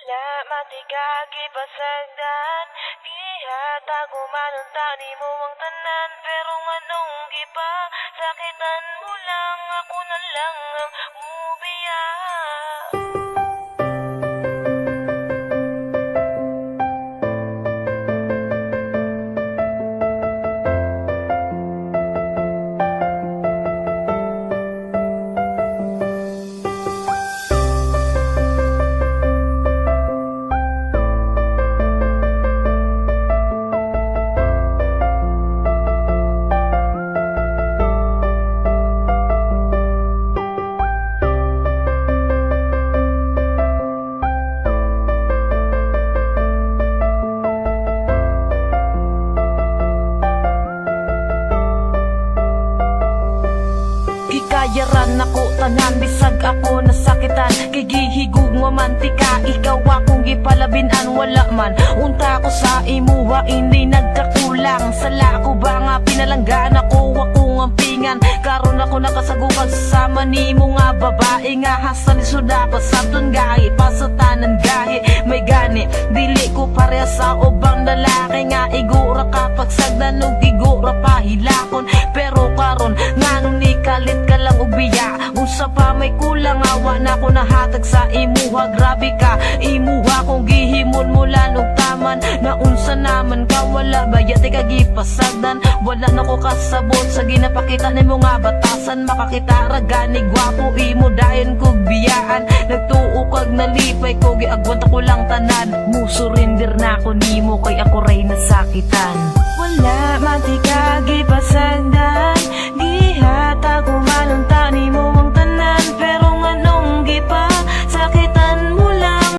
Wala matigagi pasagdan, ihatago manunta ni mo ang tanan. Pero nganong giba, sakitan mo lang, ako na lang ang mubiya. Yaran ako tanan, bisag ako nasakitan. Kigihigug nga mantika, ikaw akong gipalabinan. Wala man, unta ko sa imuha, hindi nagkakulang. Sala ko ba nga pinalanggan ako ang pingan. Karon ako nakasagukan sasama ni mo nga babae. Nga hasan isuda pa sa gahi, pasatanan gahi. May gani, dili ko pareha sa ubang lalaki. Nga igura kapag sagdan o igura pahilakon. Pero karon, nga nung nikalit ka lang ubiya, unsa pa may kulang, awa na ko nahatag sa imuha. Grabe ka, imuha kong gihimon mula nung taman. Na unsa naman ka, wala bayat ka gipasagdan. Wala na ko kasabot sa ginapakita ni mo nga batasan. Makakita ragani gwapo, imo dayon kog biyaan. Nagtuo kag nalipay ko, giagwanta ko lang tanan. Musurrender na ko nimo, kay ako ray nasakitan. Wala matigagi pasagdan, gihatago manunta ni mo